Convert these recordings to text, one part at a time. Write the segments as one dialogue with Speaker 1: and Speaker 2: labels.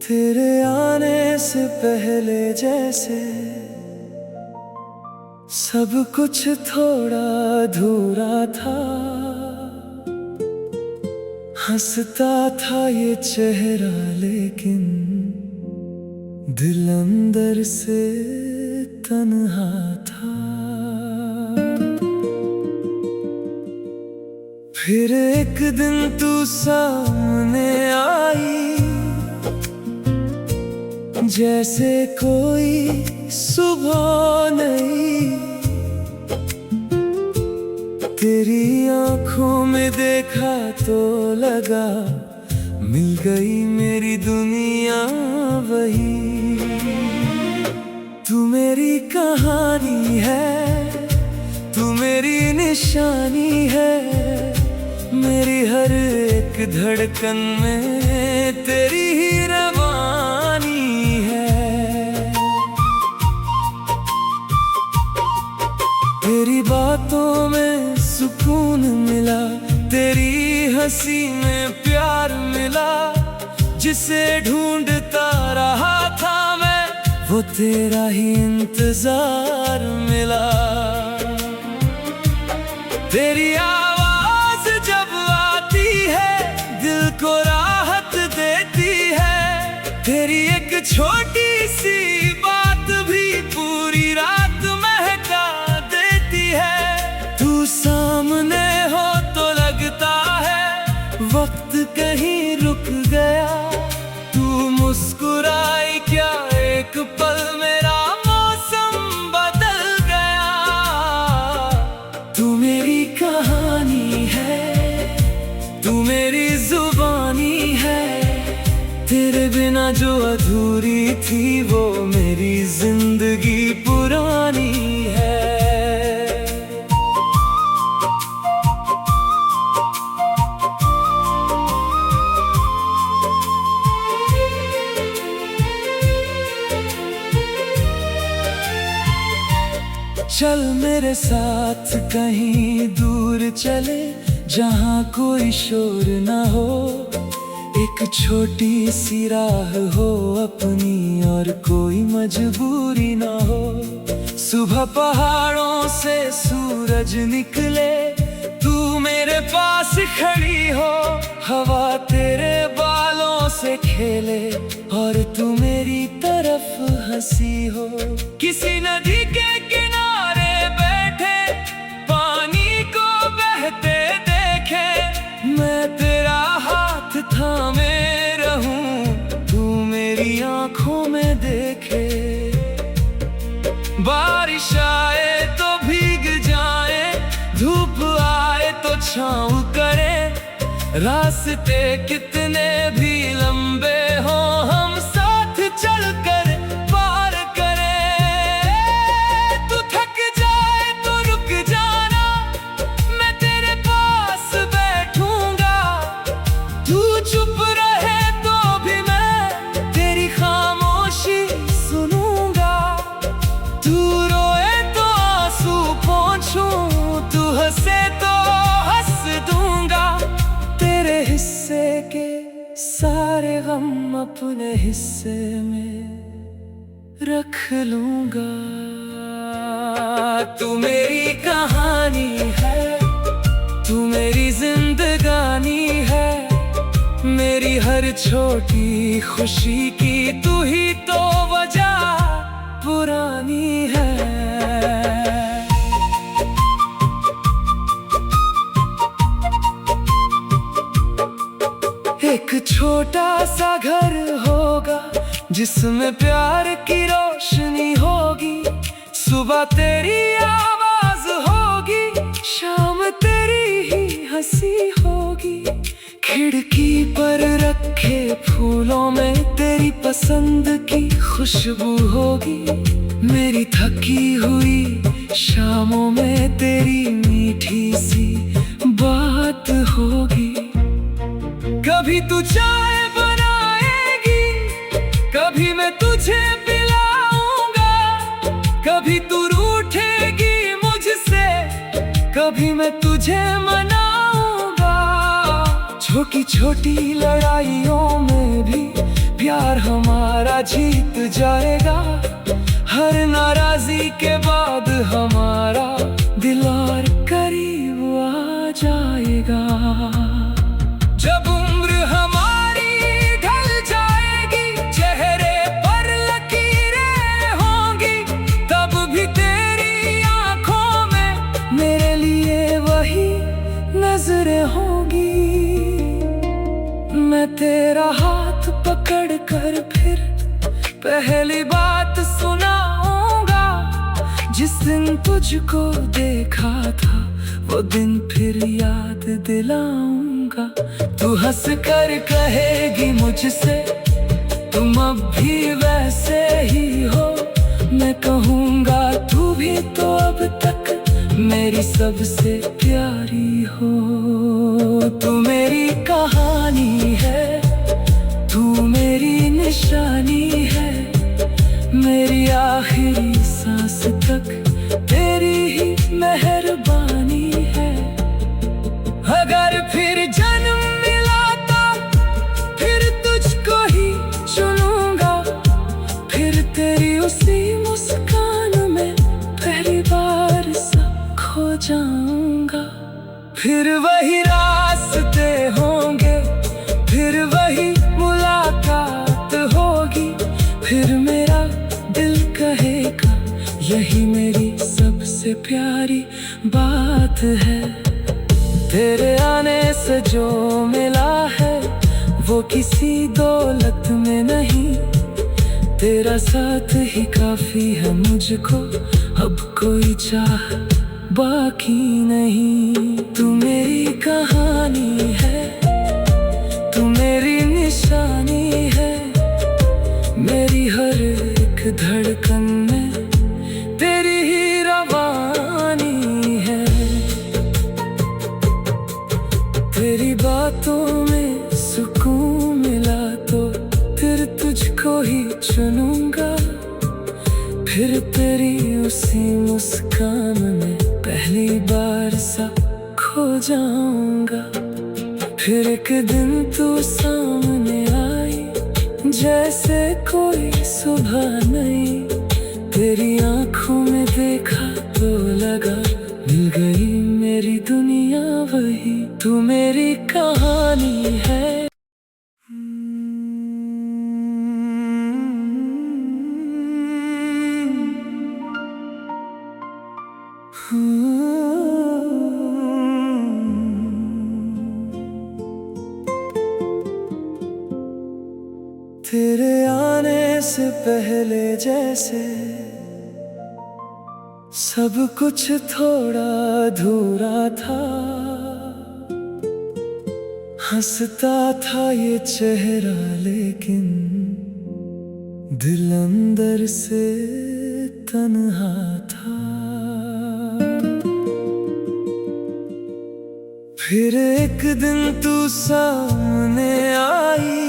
Speaker 1: तेरे आने से पहले जैसे सब कुछ थोड़ा अधूरा था। हंसता था ये चेहरा लेकिन दिल अंदर से तन्हा था। फिर एक दिन तू सामने आई जैसे कोई सुबह नहीं। तेरी आंखों में देखा तो लगा मिल गई मेरी दुनिया वही। तू मेरी कहानी है, तू मेरी निशानी है। मेरी हर एक धड़कन में तेरी ही रवानी है। तेरी बातों में सुकून मिला, तेरी हंसी में प्यार मिला। जिसे ढूंढता रहा था मैं, वो तेरा ही इंतजार मिला। तेरी आवाज जब आती है दिल को राहत देती है। तेरी एक छोटी सी बात भी पूरी रात महका देती है। तू सामने हो तो लगता है वक्त कहीं रुक गया। तू मुस्कुराई क्या एक पल, मेरा मौसम बदल गया। तू मेरी कहानी है, तू मेरी जुबानी है। तेरे बिना जो अधूरी थी वो मेरी जिंदगी पुरानी है। चल मेरे साथ कहीं दूर चले, जहाँ कोई शोर ना हो। एक छोटी सी राह हो अपनी और कोई मजबूरी ना हो। सुबह पहाड़ों से सूरज निकले, तू मेरे पास खड़ी हो। हवा तेरे बालों से खेले और तू मेरी तरफ हंसी हो। किसी नदी के किनारे बैठे पानी को बहते देखे, मैं तेरा हाथ थामे रहूं, तू मेरी आंखों में देखे। बारिश आए तो भीग जाए, धूप आए तो छाँव करे। रास्ते कितने भी लंबे हो हम साथ चलकर पार करें। तू थक जाए तो रुक जाना, मैं तेरे पास बैठूंगा। तू चुप रहे तो भी मैं तेरी खामोशी सुनूंगा। तू रोए तो आंसू पोंछूं, तू हंसे तो हंस दूंगा। तेरे हिस्से के सारे गम अपने हिस्से में रख लूंगा। तू मेरी कहानी है, तू मेरी जिंदगानी है। मेरी हर छोटी खुशी की तू ही तो वजह पुरानी है। एक छोटा सा घर होगा जिसमें प्यार की रोशनी होगी। सुबह तेरी आवाज होगी, शाम तेरी ही हंसी होगी। खिड़की पर रखे फूलों में तेरी पसंद की खुशबू होगी। मेरी थकी हुई शामों में तेरी मीठी सी बात होगी। कभी तू चाय बनाएगी, कभी मैं तुझे पिलाऊंगा। कभी तू रूठेगी मुझसे, कभी मैं तुझे मनाऊंगा। छोटी छोटी लड़ाइयों में भी प्यार हमारा जीत जाएगा। हर नाराजी के बाद हमारा दिल और करीब आ जाएगा। जब उम्र हमारी ढल जाएगी, चेहरे पर लकीरें होंगी, तब भी तेरी आंखों में मेरे लिए वही नजरें होंगी। मैं तेरा हाथ पकड़ कर फिर पहली बात सुनाऊंगा। जिस दिन तुझको देखा था वो दिन फिर याद दिलाऊंगा। तू हंस कर कहेगी मुझसे, तुम अब भी वैसे ही हो। मैं कहूँगा तू भी तो अब तक मेरी सबसे प्यारी हो। तू मेरी कहानी है, तू मेरी निशानी है, मेरी आखिरी सांस तक तेरी ही मेहरबानी है। अगर फिर जन्म मिला तो फिर तुझको ही चुनूंगा। फिर तेरी उसी मुस्कान में पहली बार सा खो जाऊंगा। फिर वही रास्ते होंगे, फिर वही मुलाकात होगी। फिर मेरा दिल कहेगा यही मेरी सबसे प्यारी बात है। तेरे आने से जो मिला है वो किसी दौलत में नहीं। तेरा साथ ही काफी है मुझको, अब कोई चाह बाकी नहीं। तू मेरी कहानी है, तू मेरी निशानी है, मेरी हर एक धड़कन में तेरी ही रवानी है। तेरी बातों में सुकून मिला तो फिर तुझको ही चुनूंगा। फिर तेरी उसी मुस्कान में पहली बार सा खो जाऊंगा। फिर एक दिन तू सामने आई जैसे कोई सुबह नहीं। तेरी आंखों में देखा तो लगा मिल गई मेरी दुनिया वही। तू मेरी कहानी है। तेरे आने से पहले जैसे सब कुछ थोड़ा अधूरा था। हंसता था ये चेहरा लेकिन दिल अंदर से तन्हा था। फिर एक दिन तू सामने आई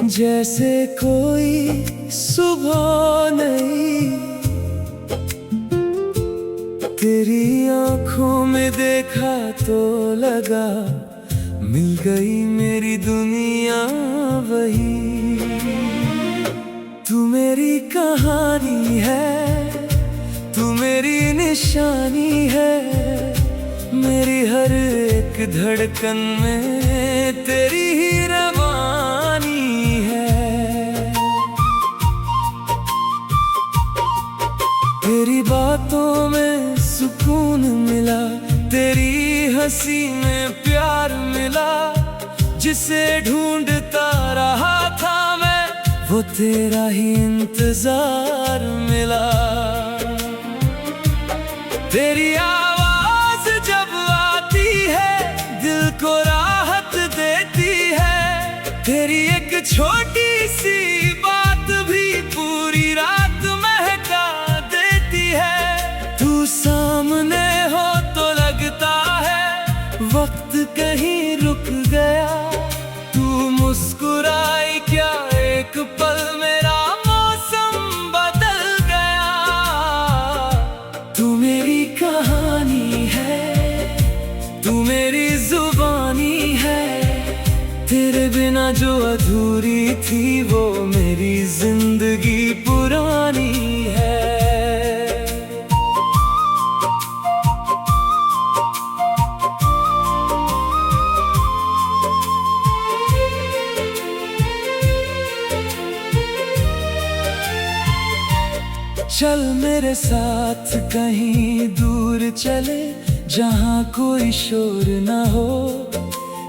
Speaker 1: जैसे कोई सुबह नहीं। तेरी आंखों में देखा तो लगा मिल गई मेरी दुनिया वही। तू मेरी कहानी है, तू मेरी निशानी है, मेरी हर एक धड़कन में तेरी ही रवानी है। तेरी बातों में सुकून मिला, तेरी हंसी में प्यार मिला। जिसे ढूंढता रहा था मैं वो तेरा ही इंतजार मिला। तेरी आवाज जब आती है दिल को राहत देती है। तेरी एक छोटी सी बात भी पूरी रात महका देती है। तू सामने हो तो लगता है वक्त कहीं रुक गया। तू मुस्कुराई क्या एक पल मेरा मौसम बदल गया। तू मेरी कहानी है, तू मेरी जुबानी है, तेरे बिना जो अधूरी थी वो मेरी जिंदगी पुरानी है। चल मेरे साथ कहीं दूर चले, जहाँ कोई शोर ना हो,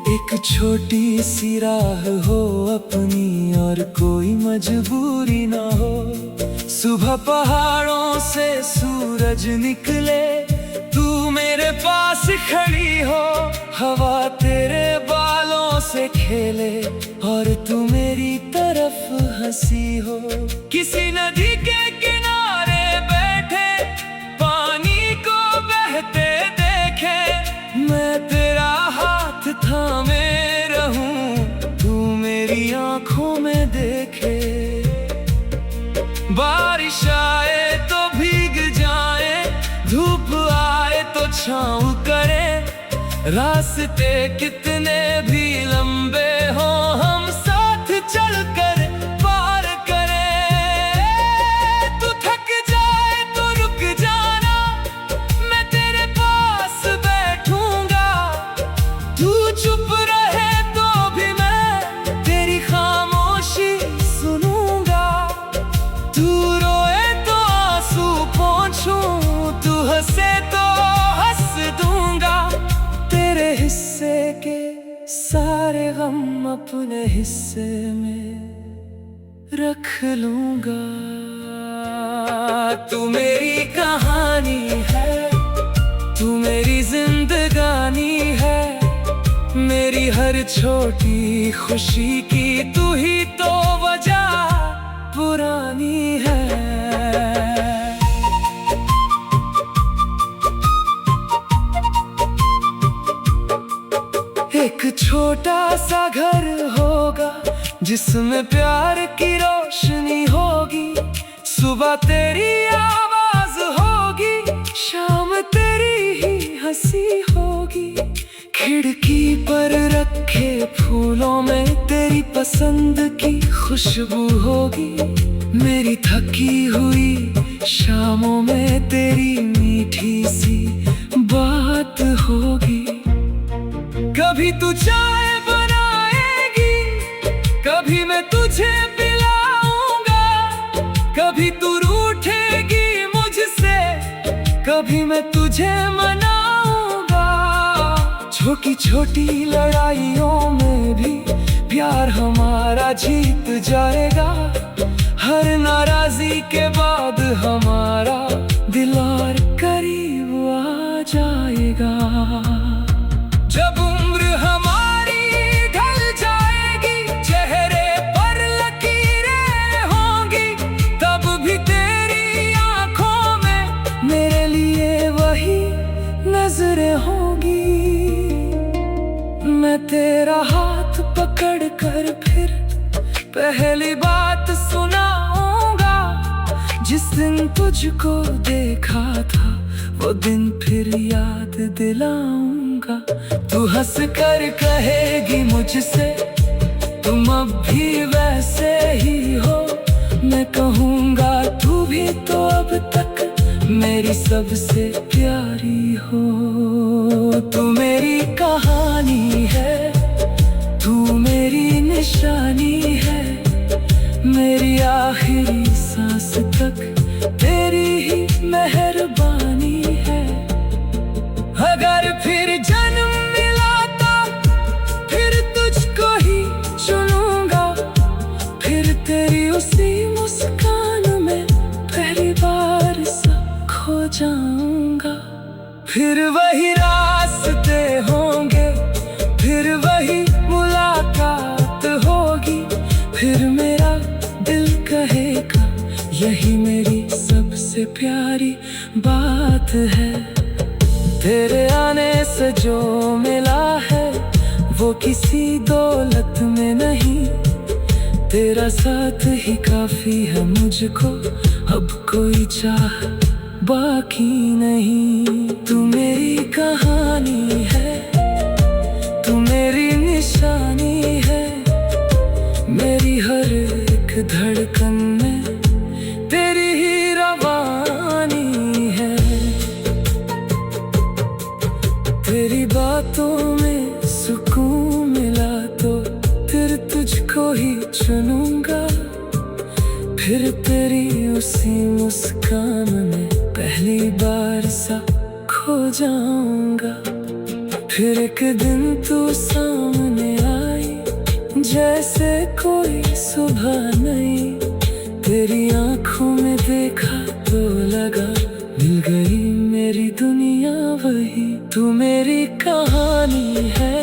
Speaker 1: एक छोटी सी राह हो अपनी और कोई मजबूरी ना हो। सुबह पहाड़ों से सूरज निकले, तू मेरे पास खड़ी हो, हवा तेरे बालों से खेले और तू मेरी तरफ हंसी हो। किसी नदी के किनारे बैठे पानी को बहते देखे, मैं तेरा हाथ थामे रहूं, तू मेरी आंखों में देखे। बारिश आए तो भीग जाए, धूप आए तो छाँव करे, रास्ते कितने भी लंबे हो हम साथ चलकर पार करें। तू थक जाए तो रुक जाना, मैं तेरे पास बैठूंगा, तू चुप रहे तो भी मैं तेरी खामोशी सुनूंगा। तू रोए तो आंसू पोंछूं, तू हंसे तो हंस दूंगा। तेरे हिस्से के सारे गम अपने हिस्से में रख लूंगा। तू मेरी कहानी है, तू मेरी जिंदगानी है, मेरी हर छोटी खुशी की तू ही तो वजह पुरानी है। एक छोटा सा घर होगा जिसमें प्यार की रोशनी होगी, सुबह तेरी आवाज होगी, शाम तेरी ही हंसी होगी। खिड़की पर रखे फूलों में तेरी पसंद की खुशबू होगी, मेरी थकी हुई शामों में तेरी मीठी सी बात होगी। कभी तू चाय बनाएगी, कभी मैं तुझे पिलाऊंगा, कभी तू रूठेगी मुझसे, कभी मैं तुझे मनाऊंगा। छोटी छोटी लड़ाइयों में भी प्यार हमारा जीत जाएगा, हर नाराजी के बाद हमारा दिल और करीब आ जाएगा। जब उम्र हमारी ढल जाएगी, चेहरे पर लकीरें होंगी, तब भी तेरी आंखों में मेरे लिए वही नजरें होंगी। मैं तेरा हाथ पकड़ कर फिर पहली बात सुनाऊंगा, जिस दिन तुझको देखा था वो दिन फिर याद दिलाऊंगा। तू हंस कर कहेगी मुझसे तुम अब भी वैसे ही हो, मैं कहूँगा तू भी तो अब तक मेरी सबसे प्यारी हो। तू मेरी कहानी है, तू मेरी निशानी है, मेरी आखिरी सांस तक तेरी ही मेहरबानी है। अगर फिर जन्म मिला तो फिर तुझको ही चुनूंगा, फिर तेरी उसी मुस्कान में पहली बार सा खो जाऊंगा। फिर वही रास्ते होंगे, फिर वही मुलाकात होगी, फिर मेरा दिल कहेगा यही मेरी सबसे प्यारी बात है। तेरे आने से जो मिला है वो किसी दौलत में नहीं, तेरा साथ ही काफी है मुझको, अब कोई चाह बाकी नहीं। तू मेरी कहानी है, तू मेरी निशानी है, धड़कन में तेरी ही रवानी है। तेरी बातों में सुकून मिला तो फिर तुझको ही चुनूंगा। फिर तेरी उसी मुस्कान में पहली बार सा खो जाऊंगा। फिर एक दिन तू सामने आई जैसे कोई सुबह नहीं। तेरी आंखों में देखा तो लगा मिल गई मेरी दुनिया वही। तू मेरी कहानी है।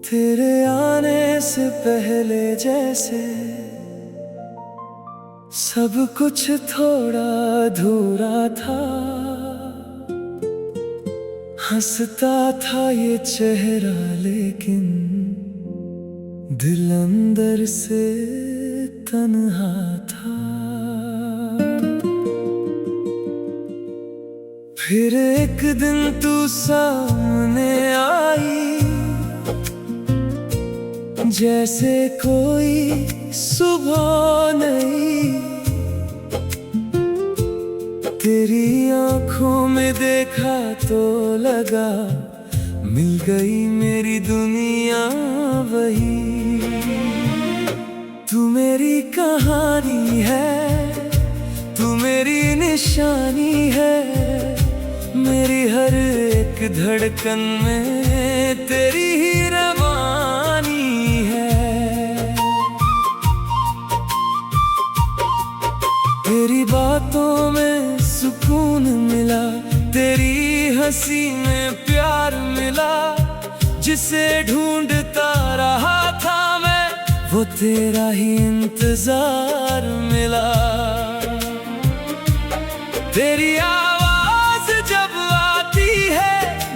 Speaker 1: तेरे आने से पहले जैसे सब कुछ थोड़ा अधूरा था। हंसता था ये चेहरा लेकिन दिल अंदर से तन्हा था। फिर एक दिन तू सामने आई जैसे कोई सुबह नहीं। तेरी आंखों में देखा तो लगा मिल गई मेरी दुनिया वही। तू मेरी कहानी है, तू मेरी निशानी है। मेरी हर एक धड़कन में तेरी ही रवानी है। तेरी बातों में सुकून मिला, तेरी हंसी में प्यार मिला। जिसे ढूंढता रहा था मैं वो तेरा ही इंतजार मिला। तेरी आवाज जब आती है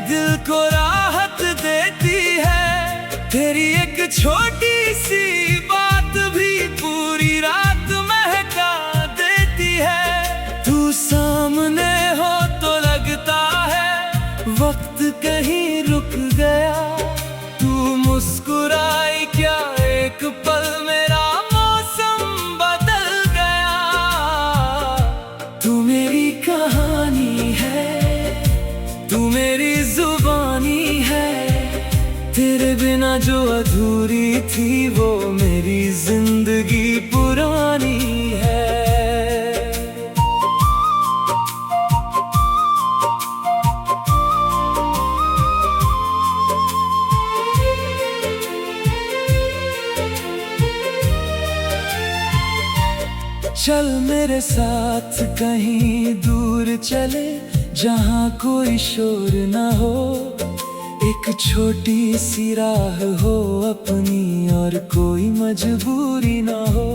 Speaker 1: दिल को राहत देती है। तेरी एक छोटी सी बात भी पूरी रात महका देती है। तू सामने हो तो लगता है वक्त कहीं रुक गया। तू मुस्कुराई क्या एक पल मेरा मौसम बदल गया। तू मेरी कहानी है, तू मेरी जुबानी है। तेरे बिना जो अधूरी थी वो मेरी जिंदगी पुरानी है। चल मेरे साथ कहीं दूर चले जहाँ कोई शोर ना हो। एक छोटी सी राह हो अपनी और कोई मजबूरी ना हो।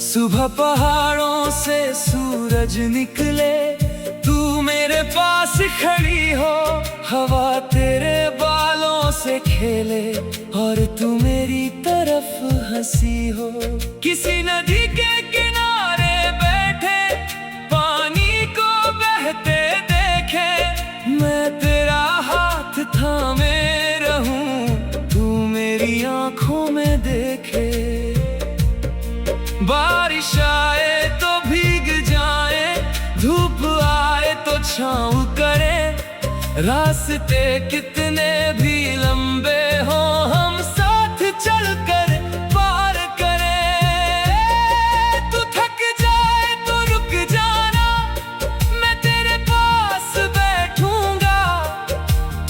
Speaker 1: सुबह पहाड़ों से सूरज निकले, तू मेरे पास खड़ी हो। हवा तेरे बालों से खेले और तू मेरी तरफ हंसी हो। किसी नदी के किनारे बैठे पानी को बहते देखे, मैं तेरा हाथ थामे रहूं, तू मेरी आंखों में देखे। बारिश आए तो भीग जाए, धूप आए तो छाँव करे। रास्ते कितने भी लंबे हो हम साथ चलकर पार करें। तू थक जाए तो रुक जाना, मैं तेरे पास बैठूंगा।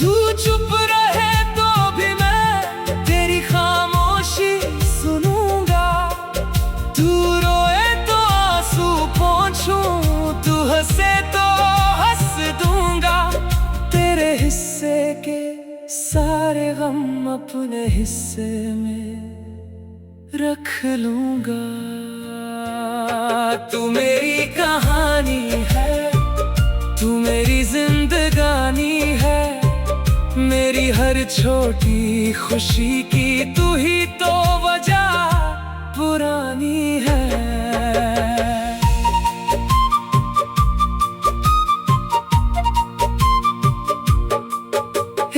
Speaker 1: तू चुप रहे तो भी मैं तेरी खामोशी सुनूंगा। तू रोए तो आंसू पोंछूं, तू हंसे तो हंस दूंगा। तेरे हिस्से के सारे गम अपने हिस्से में रख लूंगा। तू मेरी कहानी है, तू मेरी जिंदगानी है। मेरी हर छोटी खुशी की तू ही तो वजह पुरानी है।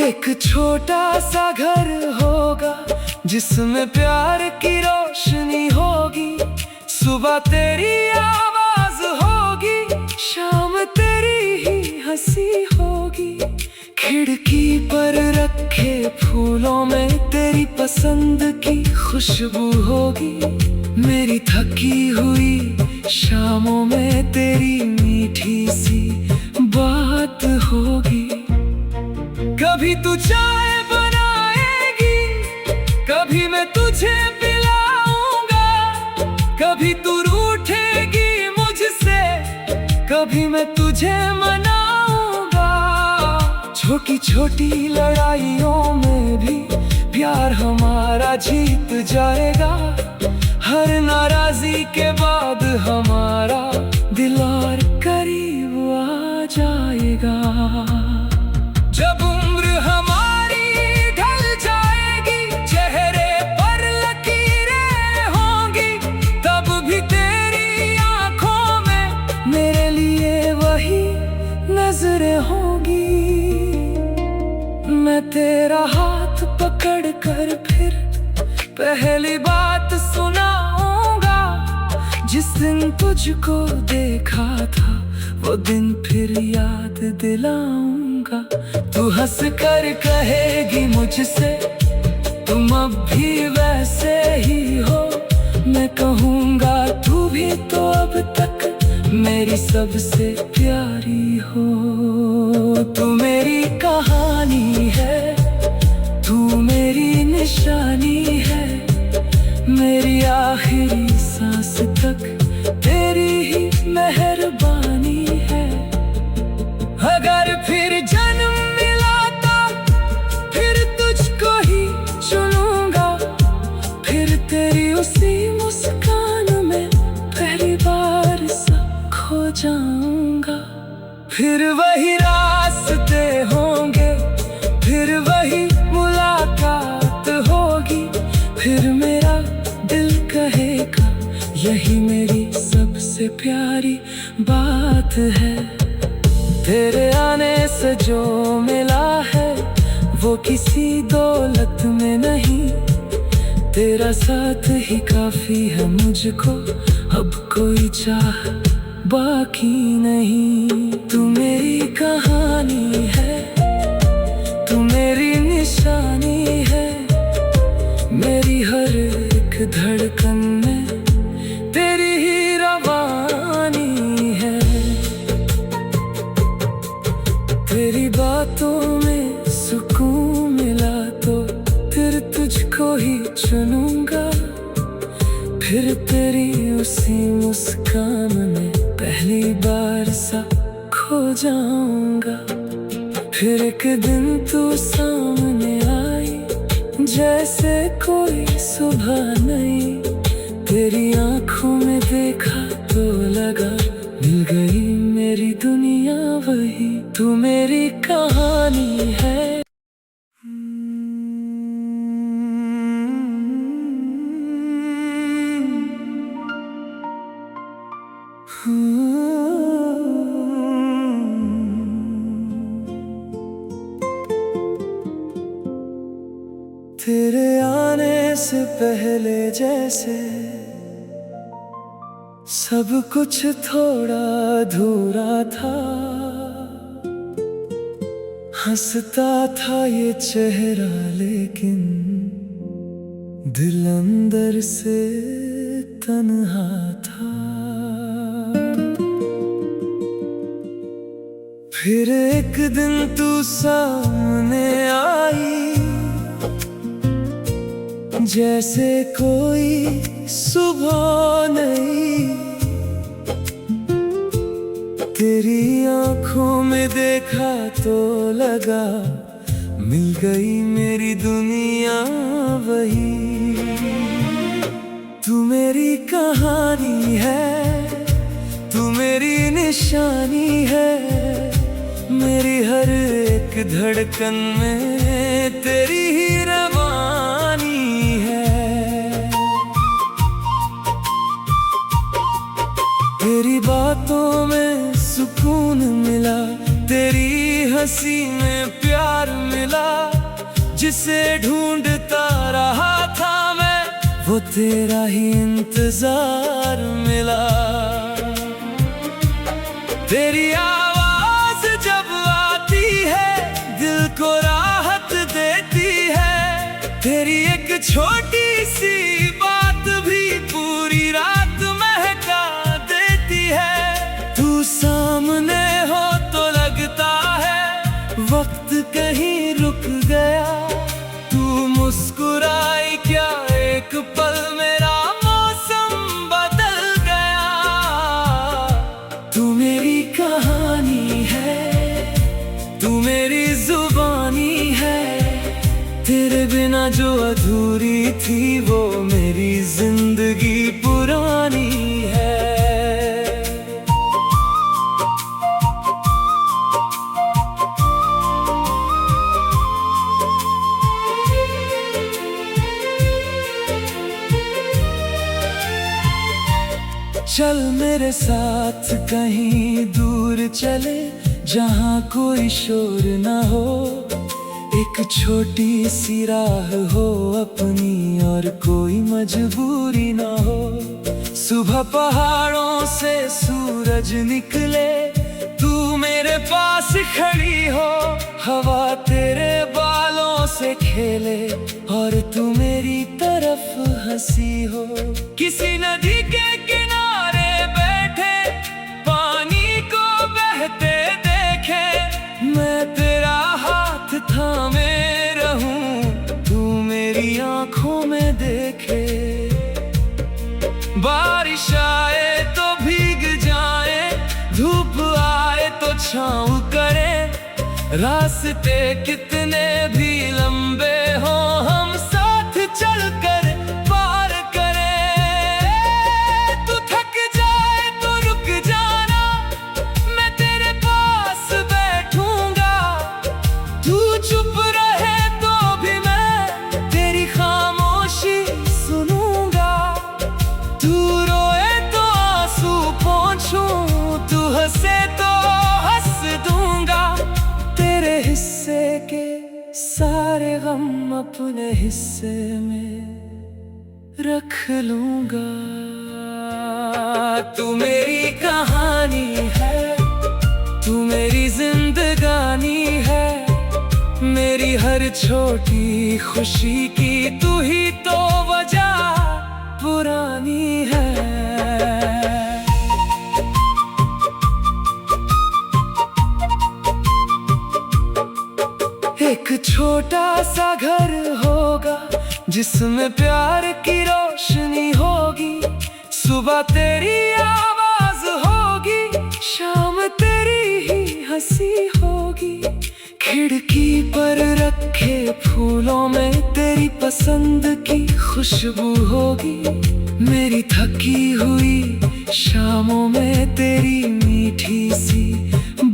Speaker 1: एक छोटा सा घर होगा जिसमें प्यार की रोशनी होगी। सुबह तेरी आवाज होगी, शाम तेरी ही हंसी होगी। खिड़की पर रखे फूलों में तेरी पसंद की खुशबू होगी। मेरी थकी हुई शामों में तेरी मीठी सी बात होगी। कभी तू चाय बनाएगी, कभी मैं तुझे पिलाऊंगा। कभी तू रूठेगी मुझसे, कभी मैं तुझे मनाऊंगा। छोटी छोटी लड़ाइयों में भी प्यार हमारा जीत जाएगा। हर नाराजी के बाद हमारा दिल और करीब आ जाएगा। जब उम्र हमारी ढल जाएगी, चेहरे पर लकीरें होंगी, तब भी तेरी आंखों में मेरे लिए वही नजरें होंगी। मैं तेरा हाथ पकड़ कर फिर पहली बात सुनाऊंगा। जिस दिन तुझको देखा था वो दिन फिर याद दिलाऊंगा। तू हंस कर कहेगी मुझसे, तुम अब भी वैसे ही हो। मैं कहूँगा तू भी तो अब तक मेरी सबसे प्यारी हो। तू मेरी कहानी है, तू मेरी निशानी है। मेरी आखिरी सांस तक तेरी ही मेहरबानी है। अगर फिर जन्म मिला तो फिर तुझको ही चुनूंगा। फिर तेरी उसी मुस्कान में पहली बार सा खो जाऊंगा। फिर वही रास्ते होंगे, फिर वही मुलाकात होगी। फिर मेरा दिल कहेगा यही मेरी सबसे प्यारी बात है। तेरे आने से जो मिला है वो किसी दौलत में नहीं। तेरा साथ ही काफी है मुझको, अब कोई चाह बाकी नहीं। तू मेरी कहानी है, तू मेरी निशानी है। मेरी हर एक धड़कन में तेरी ही रवानी है। तेरी बातों में सुकून मिला तो फिर तुझको ही चुनूंगा। फिर तेरी उसी मुस्कान में पहली बार सा खो जाऊंगा। फिर एक दिन तू सामने आई जैसे कोई सुबह नहीं। तेरी आंखों में देखा तो लगा मिल गई मेरी दुनिया वही। तू मेरी कहानी है। तेरे आने से पहले जैसे सब कुछ थोड़ा अधूरा था। हंसता था ये चेहरा लेकिन दिल अंदर से तन्हा था। फिर एक दिन तू सामने आई जैसे कोई सुबह नहीं। तेरी आंखों में देखा तो लगा मिल गई मेरी दुनिया वही। तू मेरी कहानी है, तू मेरी निशानी है। मेरी हर एक धड़कन में तेरी ही रवानी है। तेरी हंसी में प्यार मिला, जिसे ढूंढता रहा था मैं, वो तेरा ही इंतजार मिला। तेरी आवाज जब आती है दिल को राहत देती है, तेरी एक छोटी सी बात भी पूरी रात महका देती है। तू सामने हो तो लगता है वक्त कहीं रुक गया, तू मुस्कुराई क्या एक पल मेरा मौसम बदल गया। तू मेरी कहानी है, तू मेरी जुबानी है, तेरे बिना जो अधूरी थी वो मेरी जिंदगी पुरानी है। चल मेरे साथ कहीं दूर चले, जहाँ कोई शोर न हो, एक छोटी सी राह हो अपनी और कोई मजबूरी न हो। सुबह पहाड़ों से सूरज निकले, तू मेरे पास खड़ी हो, हवा तेरे बालों से खेले और तू मेरी तरफ हंसी हो। किसी नदी के किनारे बैठे पानी को बहते देखे, मैं तेरा हाथ थामे रहूं, तू मेरी आंखों में देखे। बारिश आए तो भीग जाए, धूप आए तो छाँव करे, रास्ते कितने भी लंबे हो हम साथ चलकर पार करें। तू थक जाए तो रुक जाना, मैं तेरे पास बैठूंगा, तू चुप रहे तो भी मैं तेरी खामोशी सुनूंगा। तू रोए तो आंसू पोंछूं, तू हंसे तो हंस दूंगा, तेरे हिस्से के सारे गम अपने हिस्से में रख लूंगा। तू मेरी कहानी है, तू मेरी जिंदगानी है, मेरी हर छोटी खुशी की तू ही तो वजह पुरानी है। एक छोटा सा घर होगा जिसमें प्यार की रोशनी होगी, सुबह तेरी आवाज होगी, शाम तेरी ही हंसी होगी। खिड़की पर रखे फूलों में तेरी पसंद की खुशबू होगी, मेरी थकी हुई शामों में तेरी मीठी सी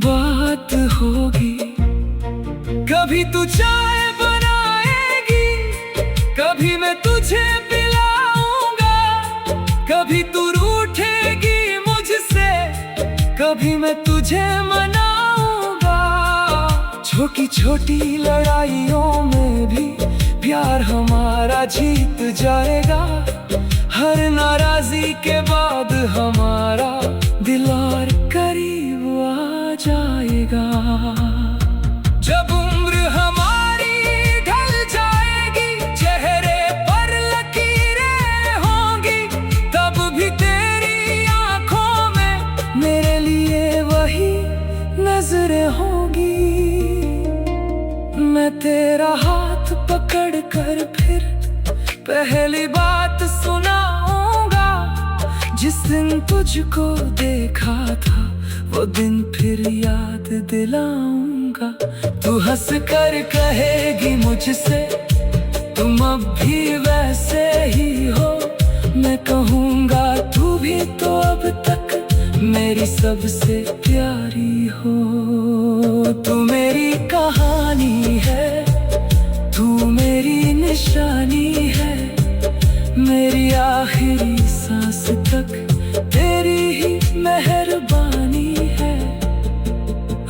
Speaker 1: बात होगी। कभी तू चाय बनाएगी, कभी मैं तुझे पिलाऊंगा, कभी तू रूठेगी मुझसे, कभी मैं तुझे मनाऊंगा। छोटी छोटी लड़ाइयों में भी प्यार हमारा जीत जाएगा, हर नाराजी के बाद हमारा दिल और करीब आ जाएगा। जब उम्र हमारी ढल जाएगी, चेहरे पर लकीरें होंगी, तब भी तेरी आंखों में मेरे लिए वही नजरें होंगी। मैं तेरा हाथ पकड़ कर फिर पहली बात सुनाऊंगा, जिस दिन तुझको देखा था वो दिन फिर याद दिलाऊंगा। तू हंस कर कहेगी मुझसे तुम अब भी वैसे ही हो, मैं कहूँगा तू भी तो अब तक मेरी सबसे प्यारी हो। तू मेरी कहानी है, तू मेरी निशानी है, मेरी आखिरी सांस तक तेरी ही मेहरबानी है।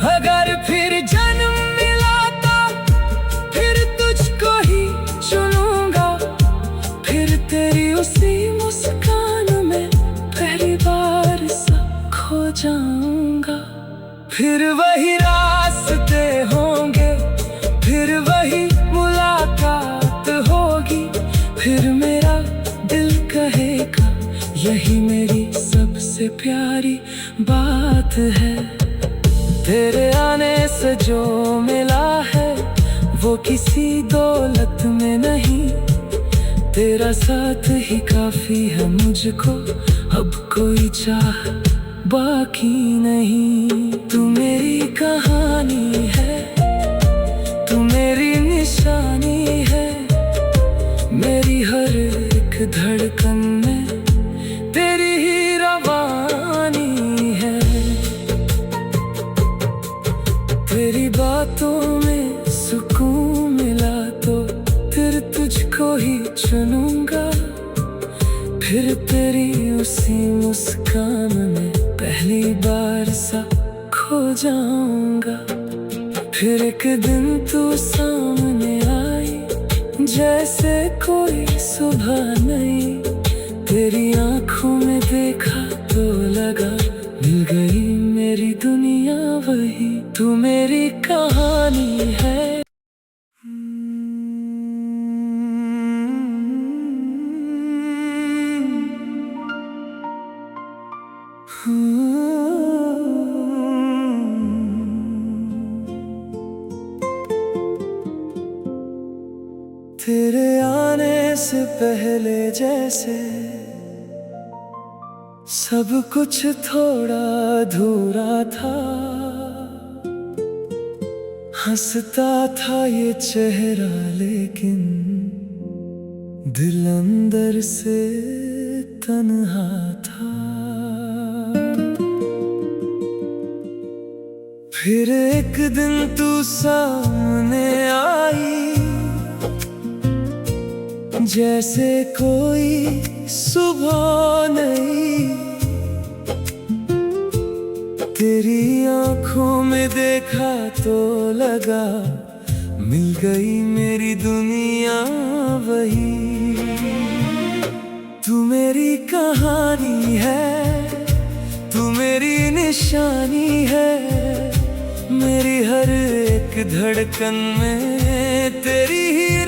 Speaker 1: अगर तेरी उसी मुस्कान में पहली बार सा खो जाऊंगा। फिर वही रास्ते होंगे, फिर वही मुलाकात होगी, फिर मेरा दिल कहेगा यही मेरी सबसे प्यारी बात है। तेरे आने से जो मिला है वो किसी दौलत में नहीं, तेरा साथ ही काफी है मुझको, अब कोई चाह बाकी नहीं। तू मेरी कहानी है, तू मेरी निशानी है, मेरी हर एक धड़कन में तेरी ही रवानी है। तेरी बातों में सुकून मिला तो फिर तुझको ही चुनूंगा। फिर तेरी उसी मुस्कान में पहली बार सा खो जाऊंगा। फिर एक दिन तू सामने आई जैसे कोई सुबह नहीं, तेरी आंखों में देखा तो लगा मिल गई मेरी दुनिया वही। तू मेरी कहानी है। तेरे आने से पहले जैसे सब कुछ थोड़ा अधूरा था, हंसता था ये चेहरा लेकिन दिल अंदर से तन्हा था। फिर एक दिन तू सामने आई जैसे कोई सुबह नहीं, तेरी आंखों में देखा तो लगा मिल गई मेरी दुनिया वही। तू मेरी कहानी है, तू मेरी निशानी है, मेरी हर एक धड़कन में तेरी ही